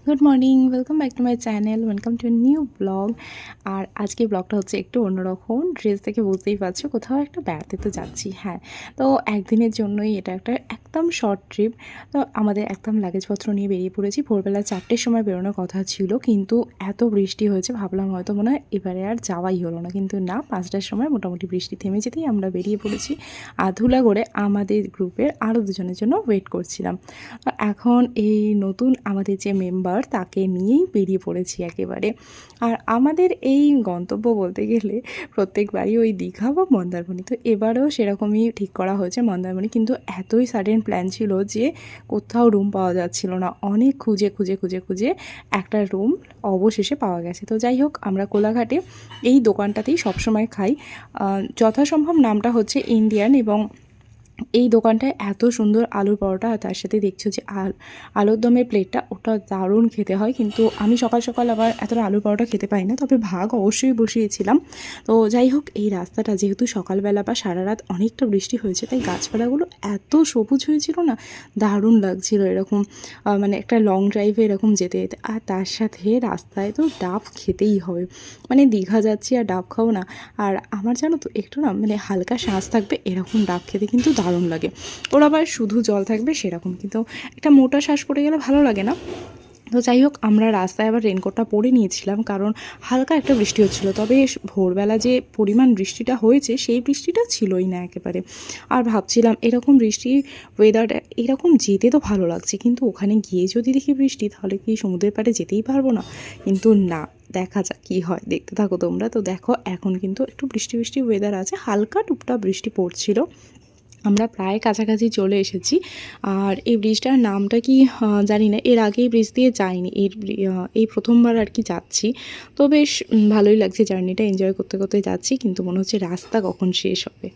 Good morning, welcome back to my channel, welcome to new blog. আর আজকে ব্লগটা হচ্ছে একটু অন্যরকম। ড্রেস থেকে বুঝতেই পারছো কোথাও একটা বেড়াতে তো যাচ্ছি। হ্যাঁ, তো একদিনের জন্যই এটা একটা একদম শর্ট ট্রিপ। তো আমাদের একদম লাগেজপত্র নিয়ে বেরিয়ে পড়েছি। ভোরবেলা 4টের সময় বেরোনোর কথা ছিল, কিন্তু এত বৃষ্টি হয়েছে ভাবলাম হয়তো মনে হয় এবারে আর যাওয়াই হলো না, কিন্তু না, 5টার সময় মোটামুটি বৃষ্টি থেমে যেতেই আমরা বেরিয়ে পড়েছি। আর ধুলা করে আমাদের গ্রুপের আরও দুজনের জন্য ওয়েট করছিলাম। এখন এই নতুন আমাদের যে মেম্বার তাকে নিয়েই বেরিয়ে পড়েছি একেবারে। আর আমাদের এই গন্তব্য বলতে গেলে প্রত্যেকবারই ওই দীঘা বা মন্দারমণি, তো এবারেও সেরকমই ঠিক করা হয়েছে মন্দারমণি। কিন্তু এতই সাডেন প্ল্যান ছিল যে কোথাও রুম পাওয়া যাচ্ছিল না, অনেক খুঁজে খুঁজে খুঁজে খুঁজে একটা রুম অবশেষে পাওয়া গেছে। তো যাই হোক, আমরা কোলাঘাটে এই দোকানটাতেই সবসময় খাই। যথাসম্ভব নামটা হচ্ছে ইন্ডিয়ান, এবং এই দোকানটায় এত সুন্দর আলুর পরোটা, আর তার সাথে দেখছো যে আলুর দমের প্লেটটা, ওটা দারুণ খেতে হয়। কিন্তু আমি সকাল সকাল আবার এতটা আলুর পরোটা খেতে পাই না, তবে ভাগ অবশ্যই বসিয়েছিলাম। তো যাই হোক, এই রাস্তাটা যেহেতু সকালবেলা বা সারা রাত অনেকটা বৃষ্টি হয়েছে, তাই গাছপালাগুলো এত সবুজ হয়েছিল না, দারুণ লাগছিল এরকম মানে একটা লং ড্রাইভে এরকম যেতে যেতে। আর তার সাথে রাস্তায় তো ডাব খেতেই হবে, মানে দীঘা যাচ্ছি আর ডাব খাবো না। আর আমার জানো তো একটু না মানে হালকা শ্বাস থাকবে এরকম ডাব খেতে কিন্তু দারুণ লাগে। ওর আবার শুধু জল থাকবে সেরকম, কিন্তু একটা মোটা শ্বাস পড়ে গেলে ভালো লাগে না। তো যাই হোক, আমরা রাস্তায় আবার রেনকোটটা পরে নিয়েছিলাম, কারণ হালকা একটা বৃষ্টি হচ্ছিলো। তবে ভোরবেলা যে পরিমাণ বৃষ্টিটা হয়েছে সেই বৃষ্টিটা ছিলই না একেবারে। আর ভাবছিলাম এরকম বৃষ্টি ওয়েদারটা এরকম যেতে তো ভালো লাগছে, কিন্তু ওখানে গিয়ে যদি দেখি বৃষ্টি, তাহলে কি সমুদ্রের পাড়ে যেতেই পারবো না? কিন্তু না, দেখা যাক কী হয়, দেখতে থাকো তোমরা। তো দেখো, এখন কিন্তু একটু বৃষ্টি বৃষ্টি ওয়েদার আছে, হালকা টুকটাক বৃষ্টি পড়ছিল। আমরা প্রায় কাছাকাছি চলে এসেছি। আর এই ব্রিজটার নামটা কি জানি না, এর আগে এই ব্রিজ দিয়ে যাইনি, এই প্রথমবার আর কি যাচ্ছি। তো বেশ ভালোই লাগছে, জার্নিটা এনজয় করতে করতে যাচ্ছি, কিন্তু মনে হচ্ছে রাস্তা কখন শেষ হবে।